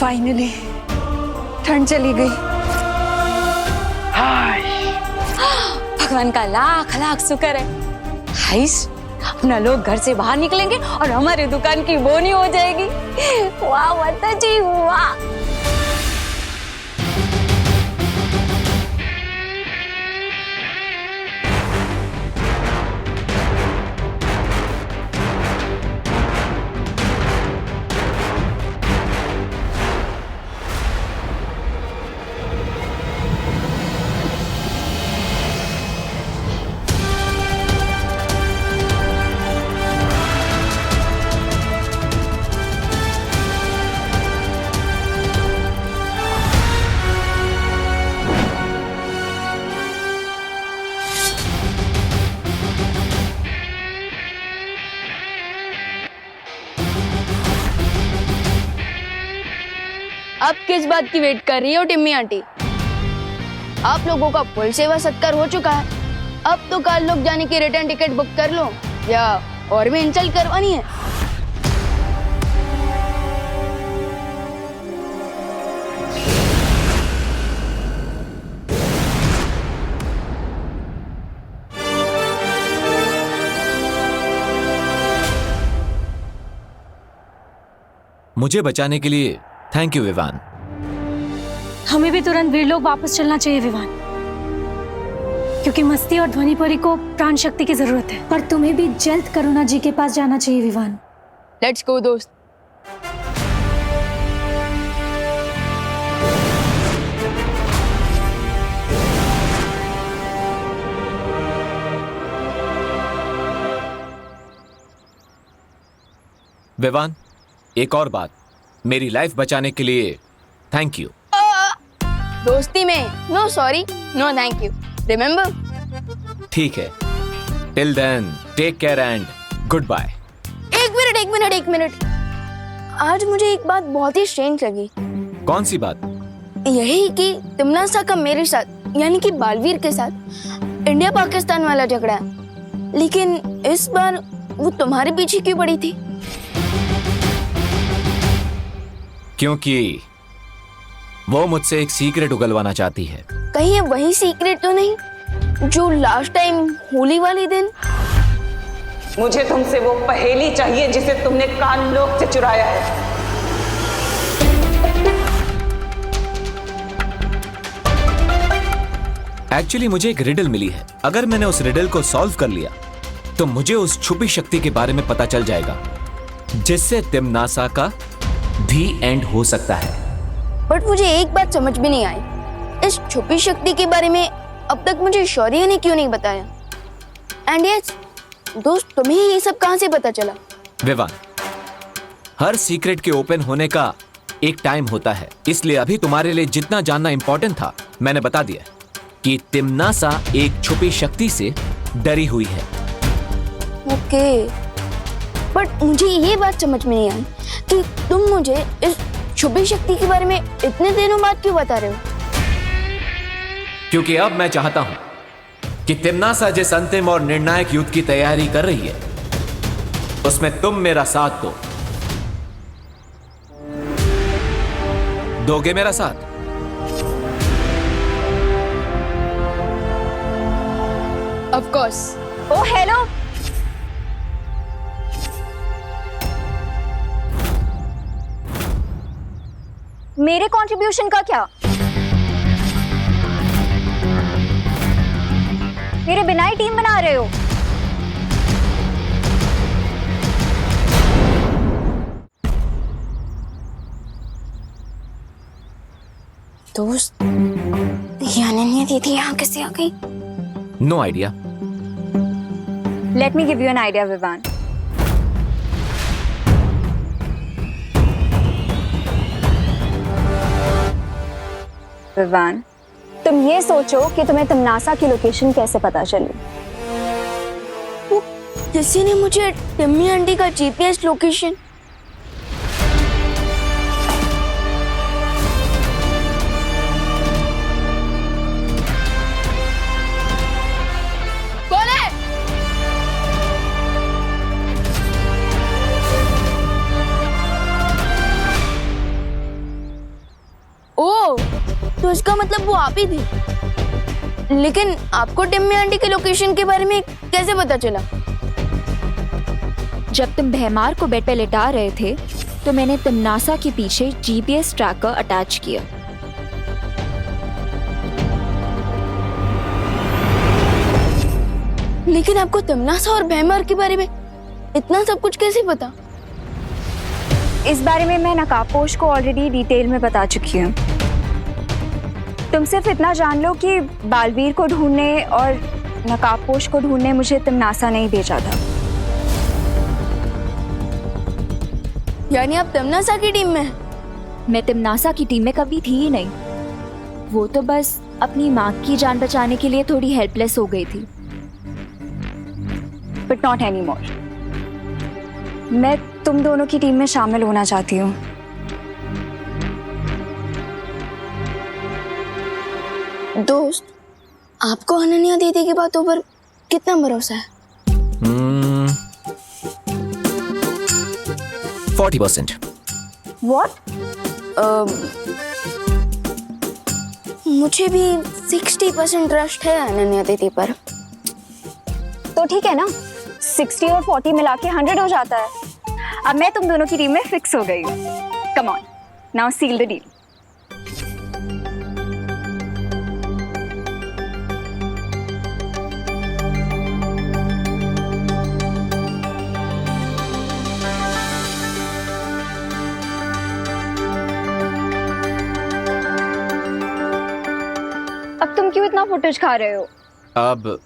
फाइनली ठंड चली गई। भगवान का लाख लाख शुक्र है। हाइस, अपना लोग घर से बाहर निकलेंगे और हमारी दुकान की बोनी हो जाएगी। वाह माता जी वाह। अब किस बात की वेट कर रही हो टिम्मी आंटी? आप लोगों का फुल सेवा सत्कार हो चुका है। अब तो काल लोग जाने की रिटर्न टिकट बुक कर लो, या और भी इंसल्ट करवानी है? मुझे बचाने के लिए थैंक यू विवान। हमें भी तुरंत वीर लोग वापस चलना चाहिए विवान, क्योंकि मस्ती और ध्वनिपुरी को प्राण शक्ति की जरूरत है। पर तुम्हें भी जल्द करुणा जी के पास जाना चाहिए विवान। लेट्स गो दोस्त। विवान, एक और बात, मेरी लाइफ बचाने के लिए थैंक यू। दोस्ती में no sorry no thank you, remember? ठीक है, till then take care and goodbye. एक मिनट। आज मुझे एक बात बहुत ही स्ट्रेंज लगी। कौन सी बात? यही कि तिमनासा का मेरे साथ यानी कि बालवीर के साथ इंडिया पाकिस्तान वाला झगड़ा है, लेकिन इस बार वो तुम्हारे पीछे क्यों पड़ी थी? क्योंकि वो मुझसे एक सीक्रेट उगलवाना चाहती है। कहीं ये वही सीक्रेट तो नहीं जो लास्ट टाइम होली वाले दिन? मुझे तुमसे वो पहेली चाहिए जिसे तुमने कानलोक से चुराया है। एक्चुअली मुझे एक रिडल मिली है। अगर मैंने उस रिडल को सॉल्व कर लिया तो मुझे उस छुपी शक्ति के बारे में पता चल जाएगा, जिससे तिमनासा का भी एंड हो सकता है। बट मुझे एक बात समझ में नहीं आई, इस छुपी शक्ति के बारे में अब तक मुझे शौर्य ने क्यों नहीं बताया? एंड यस दोस्त, तुम्हें ये सब कहां से पता चला? विवान, हर सीक्रेट के ओपन होने का एक टाइम होता है, इसलिए अभी तुम्हारे लिए जितना जानना इंपॉर्टेंट था मैंने बता दिया कि तिमनासा एक छुपी शक्ति से डरी हुई है। ओके, बट मुझे ये बात समझ में नहीं आई कि तुम मुझे इस छुपी शक्ति के बारे में इतने दिनों बाद क्यों बता रहे हो? क्योंकि अब मैं चाहता हूं कि तिमनासा जिस अंतिम और निर्णायक युद्ध की तैयारी कर रही है उसमें तुम मेरा साथ दो। दोगे मेरा साथ? Of course. ओ हेलो, मेरे कंट्रीब्यूशन का क्या? मेरे बिना ही टीम बना रहे हो? दोस्त, ये अनन्या दीदी यहाँ कैसे आ गई? No idea. Let me give you an idea Vivaan. Vivaan, तुम ये सोचो कि तुम्हें तिमनासा की लोकेशन कैसे पता चली? किसी ने मुझे टिम्मी आंटी का जीपीएस लोकेशन। कौन है? ओ, तो इसका मतलब वो आप ही थी। लेकिन आपको टिम्मी आंटी के लोकेशन के बारे में कैसे पता चला? जब तुम भैमार को बेड पे लिटा रहे थे तो मैंने तिमनासा के पीछे जीपीएस ट्रैकर अटैच किया। लेकिन आपको तिमनासा और भैमार के बारे में इतना सब कुछ कैसे पता? इस बारे में मैं नकाबपोश को ऑलरेडी डिटेल में बता चुकी हूँ। तुम सिर्फ इतना जान लो कि बालवीर को ढूंढने और नकाबपोश को ढूंढने मुझे तिमनासा नहीं भेजा था। यानी आप तिमनासा की टीम में हैं? मैं तिमनासा की टीम में कभी थी ही नहीं। वो तो बस अपनी माँ की जान बचाने के लिए थोड़ी हेल्पलेस हो गई थी। But not any more. मैं तुम दोनों की टीम में शामिल होना चाहती हूँ। दोस्त, आपको अनन्या दीदी की बातों पर कितना भरोसा है? 40%। व्हाट? मुझे भी 60% ट्रस्ट है अनन्या दीदी पर। तो ठीक है ना, 60 और 40 मिला के 100 हो जाता है। अब मैं तुम दोनों की टीम में फिक्स हो गई हूँ। Come on, now seal the deal. अब तुम क्यों इतना फुटेज खा रहे हो? अब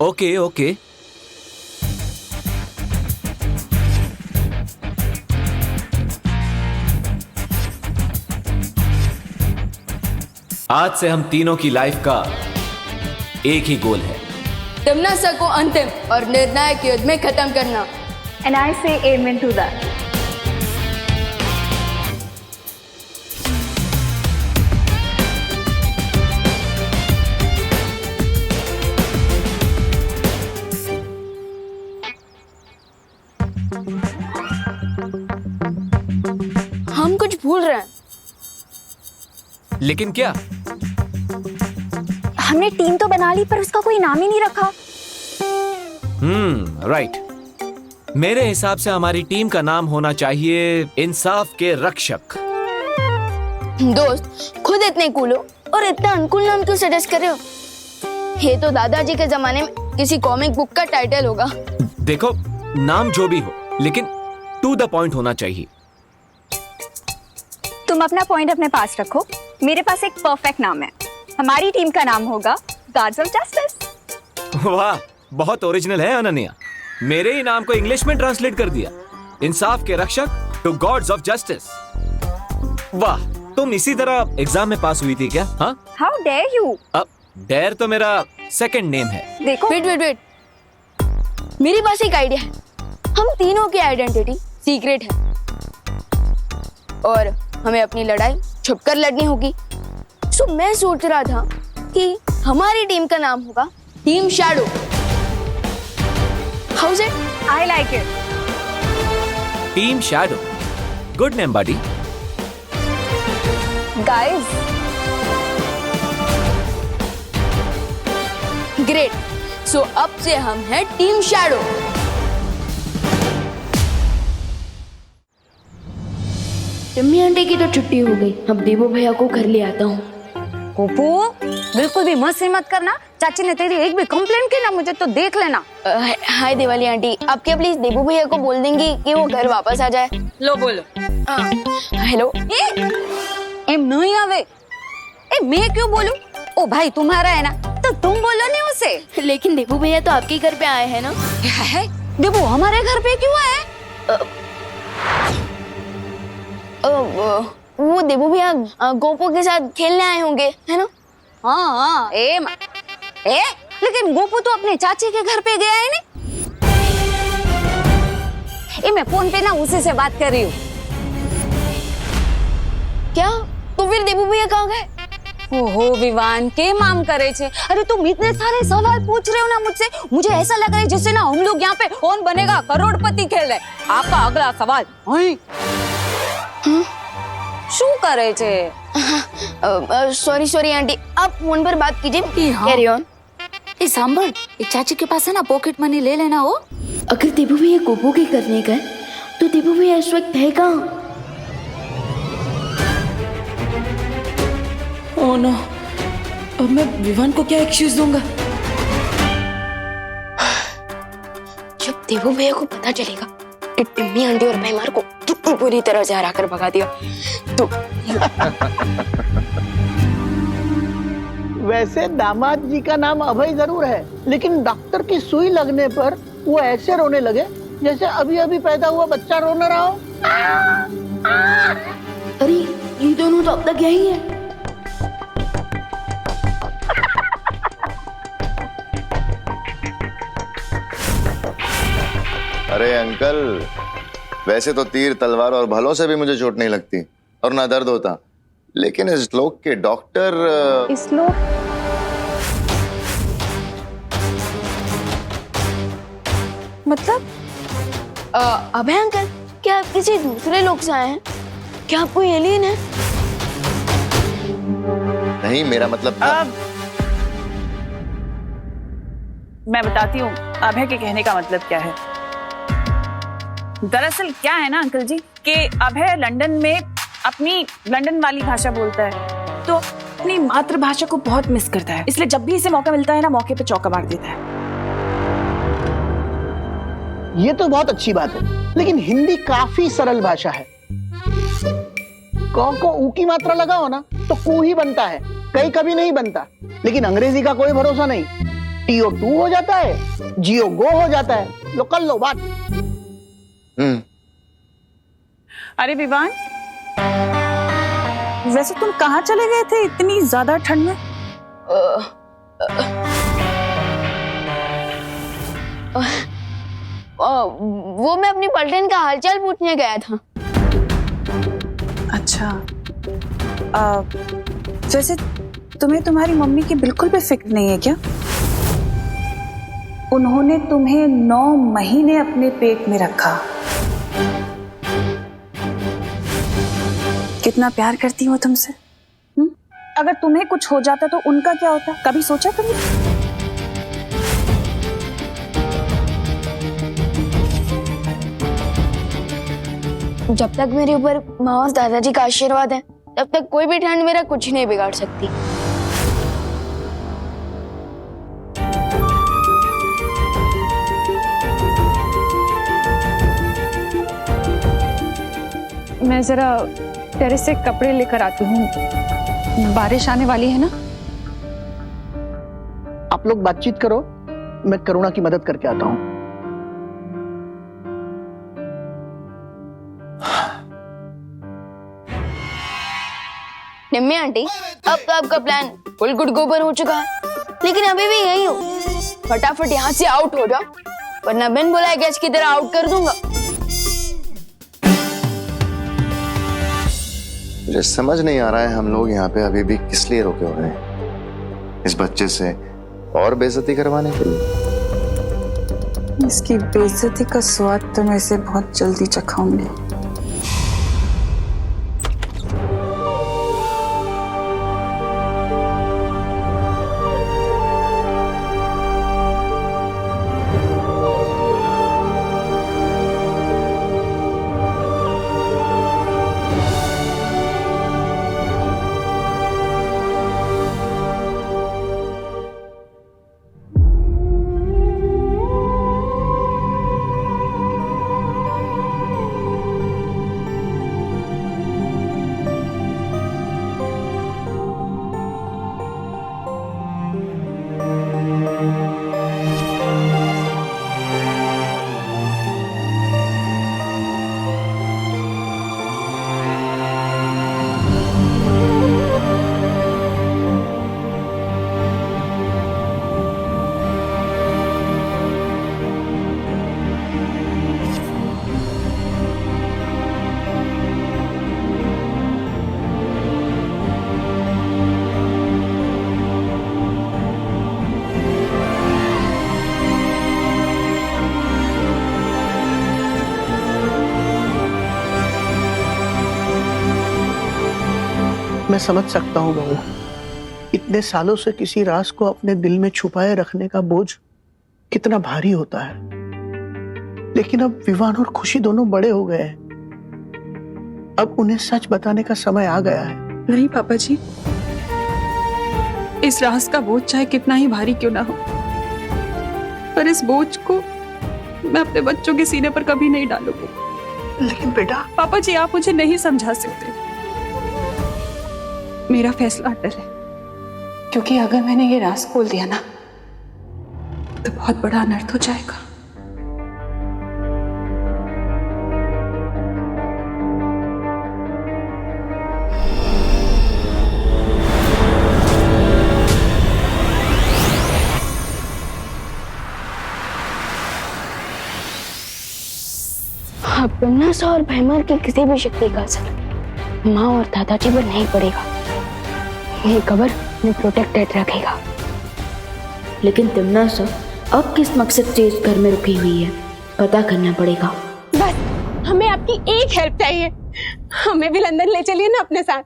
ओके ओके। आज से हम तीनों की लाइफ का एक ही गोल है, तिम्नासा को अंतिम और निर्णायक युद्ध में खत्म करना। एंड आई से एमेन टू दैट। हम कुछ भूल रहे हैं। लेकिन क्या? हमने टीम तो बना ली पर उसका कोई नाम ही नहीं रखा। राइट। मेरे हिसाब से हमारी टीम का नाम होना चाहिए इंसाफ के रक्षक। दोस्त, खुद इतने कूल हो और इतना अनकूल नाम क्यों सजेस्ट कर रहे हो? ये तो दादाजी के जमाने में किसी कॉमिक बुक का टाइटल होगा। देखो, नाम जो भी हो लेकिन टू द पॉइंट होना चाहिए। तुम अपना पॉइंट अपने पास रखो। मेरे पास एक परफेक्ट नाम है। हमारी टीम का नाम होगा गार्ड्स ऑफ जस्टिस। वाह, बहुत ओरिजिनल है अनन्या। मेरे ही नाम को इंग्लिश में ट्रांसलेट कर दिया, इंसाफ के रक्षक टू गॉड्स ऑफ जस्टिस। वाह, तुम इसी तरह एग्जाम में पास हुई थी क्या? हाँ, हाउ डेयर यू। डेयर तो मेरा सेकंड नेम है। देखो, वेट, मेरे पास एक आइडिया है। हम तीनों की आइडेंटिटी सीक्रेट है और हमें अपनी लड़ाई छुपकर लड़नी होगी। सो मैं सोच रहा था कि हमारी टीम का नाम होगा team shadow. How's it? I like it. Team shadow, good name buddy. Guys, great. So अब से हम हैं टीम शैडो। टिम्मी आंटी की तो छुट्टी हो गई। अब देवो भैया को घर ले आता हूँ। गोपू, बिल्कुल भी मस्ती मत करना। चाची ने तेरी एक भी कंप्लेंट की ना, मुझे तो देख लेना। हाय दिवाली आंटी, आप क्या प्लीज देवो भैया को बोल देंगी कि वो घर वापस आ जाए? लो बोलो। हेलो। एम नहीं आवे। मैं क्यों बोलूं? ओ भाई तुम्हारा है ना, तो तुम बोलो नहीं उसे। लेकिन देवो भैया तो आपके घर पे आए हैं ना? है? देवो हमारे घर पे क्यों आए? वो देवो भैया गोपू के साथ खेलने आए होंगे, है ना? हाँ, लेकिन गोपू तो अपने चाची के घर पे गया है ना। मैं फोन पे ना उसी से बात कर रही हूँ। क्या? तो फिर देवो भैया कहाँ गए? ओहो विवान, के माम करे छे? अरे तुम इतने सारे सवाल पूछ रहे हो ना मुझसे, मुझे ऐसा लग रहा है जैसे ना हम लोग यहाँ पे कौन बनेगा करोड़पति खेल रहे। आपका अगला सवाल। શું કરે છે? सॉरी आंटी, आप फोन पर बात कीजिए। Carry on. ये सांभर, ये चाची के पास है ना पॉकेट मनी ले लेना हो। अगर देवो भैया गोपू के करने गए तो देवो भैया इस वक्त है कहाँ? ओह नो, अब मैं विवान को क्या एक्सक्यूज दूंगा? जब देवो भैया को पता चलेगा कि टिम्मी आंटी और भैमार को कितनी बुरी तरह से हरा कर भगा दिया तो वैसे दामाद जी का नाम अभय जरूर है, लेकिन डॉक्टर की सुई लगने पर वो ऐसे रोने लगे जैसे अभी अभी पैदा हुआ बच्चा रो न रहा हो। अरे ये दोनों तो अब तक यही है। अरे अंकल, वैसे तो तीर तलवार और भलों से भी मुझे चोट नहीं लगती और ना दर्द होता, लेकिन इस लोग के डॉक्टर इस लोग मतलब? अभय अंकल, क्या आप किसी दूसरे लोग से आए हैं? क्या आप कोई एलियन है? नहीं, मेरा मतलब मैं बताती हूँ अभय के कहने का मतलब क्या है। दरअसल क्या है ना अंकल जी कि अभय लंदन में अपनी लंदन वाली भाषा बोलता है, तो अपनी मातृभाषा को बहुत मिस करता है। इसलिए जब भी इसे मौका मिलता है ना, मौके पे चौका मार देता है। ये तो बहुत अच्छी बात है, लेकिन हिंदी काफी सरल भाषा है। क को ऊ की मात्रा लगाओ ना तो कू ही बनता है, कई कभी नहीं बनता। लेकिन अंग्रेजी का कोई भरोसा नहीं, टीओ टू हो जाता है, जियो गो हो जाता है। लो कर लो बात। अरे विवान, वैसे तुम कहाँ चले गए थे इतनी ज्यादा ठंड में? वो मैं अपनी पलटन का हालचाल पूछने गया था। अच्छा, वैसे तुम्हें तुम्हारी मम्मी की बिल्कुल भी फिक्र नहीं है क्या? उन्होंने तुम्हें 9 महीने अपने पेट में रखा। कितना प्यार करती हो तुमसे। अगर तुम्हें कुछ हो जाता तो उनका क्या होता, कभी सोचा तुमने? जब तक मेरे ऊपर माँ और दादाजी का आशीर्वाद है, तब तक कोई भी ठंड मेरा कुछ नहीं बिगाड़ सकती। मैं जरा टेरेस से कपड़े लेकर आती हूँ, बारिश आने वाली है ना। आप लोग बातचीत करो, मैं करुणा की मदद करके आता हूँ। निम्मी आंटी, अब तो आपका प्लान फुल गुड गोबर हो चुका है, लेकिन अभी भी यही हो। फटाफट यहाँ से आउट हो जाओ, वरना बिन बुलाए गेस्ट की तरह आउट कर दूंगा। मुझे समझ नहीं आ रहा है हम लोग यहाँ पे अभी भी किस लिए रुके हुए हैं। इस बच्चे से और बेइज्जती करवाने के लिए? इसकी बेइज्जती का स्वाद तो मैं इसे बहुत जल्दी चखाऊंगी। मैं समझ सकता हूँ बहू, इतने सालों से किसी राज को अपने दिल में छुपाए रखने का बोझ कितना भारी होता है। लेकिन अब विवान और खुशी दोनों बड़े हो गए हैं, अब उन्हें सच बताने का समय आ गया है। नहीं पापा जी, इस राज का बोझ चाहे कितना ही भारी क्यों ना हो, पर इस बोझ को मैं अपने बच्चों के सीने पर कभी नहीं डालूंगी। लेकिन बेटा। पापा जी, आप मुझे नहीं समझा सकते। मेरा फैसला अटल है, क्योंकि अगर मैंने ये राज खोल दिया ना तो बहुत बड़ा अनर्थ हो जाएगा। अब तमन्ना और भैमार की किसी भी शक्ति का असर माँ और दादाजी पर नहीं पड़ेगा। ये कबर में प्रोटेक्टेड रखेगा। लेकिन तमन्ना अब किस मकसद से इस घर में रुकी हुई है? पता करना पड़ेगा। बस हमें आपकी एक हेल्प चाहिए, हमें भी लंदन ले चलिए ना अपने साथ।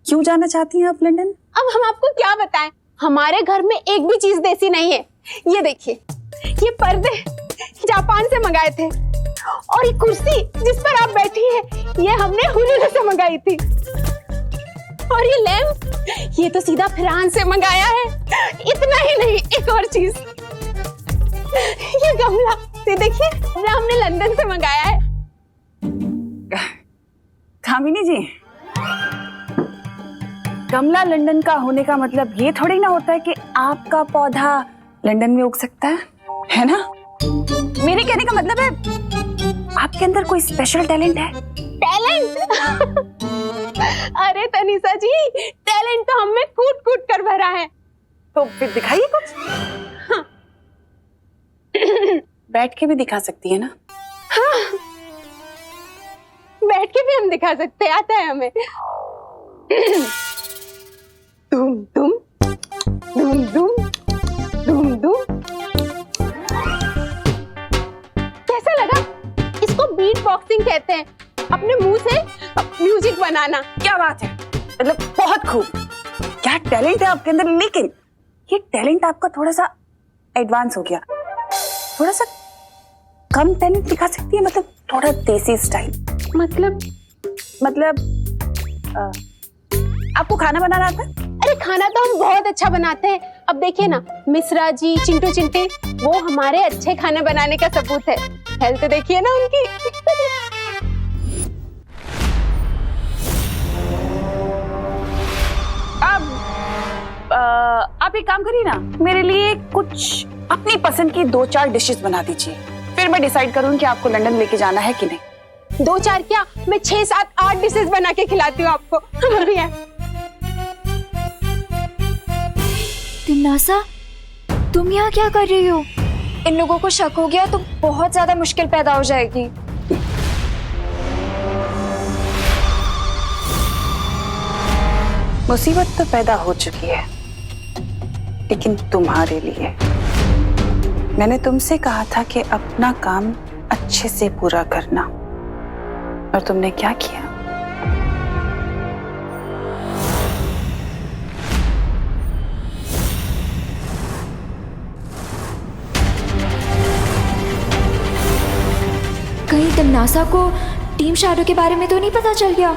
क्यों जाना चाहती हैं आप लंदन? अब हम आपको क्या बताएं, हमारे घर में एक भी चीज देसी नहीं है। ये देखिए, ये पर्दे जापान से मंगाए थे, और ये कुर्सी जिस पर आप बैठी हैं ये हमने हुलूलू से मंगाई थी, और ये लैम्प ये तो सीधा फ्रांस से मंगाया है। इतना ही नहीं, एक और चीज, ये गमला ये देखिए ये हमने लंदन से मंगाया है। कामिनी जी, गमला लंदन का होने का मतलब ये थोड़ी ना होता है कि आपका पौधा लंदन में उग सकता है ना? मेरे कहने का मतलब है आपके अंदर कोई स्पेशल टैलेंट है। टैलेंट? अरे तनीषा जी, टैलेंट तो हमें कूट कूट कर भरा है। तो फिर दिखाइए कुछ। हाँ। बैठ के भी दिखा सकती है ना? हाँ, बैठ के भी हम दिखा सकते हैं, आता है हमें। धूम धूम धूम धूम धूम धूम। कैसा लगा? इसको बीट बॉक्सिंग कहते हैं, अपने मुंह से म्यूजिक बनाना। क्या बात है, मतलब बहुत खूब। क्या टैलेंट है आपके अंदर, लेकिन ये टैलेंट आपका थोड़ा सा एडवांस हो गया। थोड़ा सा कम टैलेंट दिखा सकती है, मतलब थोड़ा देसी स्टाइल। मतलब आपको खाना बनाना आता है? अरे खाना तो हम बहुत अच्छा बनाते हैं। अब देखिए ना, मिश्रा जी, चिंटू चिंटी, वो हमारे अच्छे खाने बनाने का सबूत है। हेल्थ देखिए ना उनकी। आप एक काम करिए ना, मेरे लिए कुछ अपनी पसंद की 2-4 डिशेस बना दीजिए, फिर मैं डिसाइड करूँ कि आपको लंदन लेके जाना है कि नहीं। 2-4 क्या, मैं 6, 7, 8 डिशेस बना के खिलाती हूँ आपको। बढ़िया। तिमनासा, तुम यहाँ क्या कर रही हो? इन लोगों को शक हो गया तो बहुत ज्यादा मुश्किल पैदा हो जाएगी। मुसीबत तो पैदा हो चुकी है, लेकिन तुम्हारे लिए। मैंने तुमसे कहा था कि अपना काम अच्छे से पूरा करना, और तुमने क्या किया? कहीं तिमनासा को टीम शैडो के बारे में तो नहीं पता चल गया?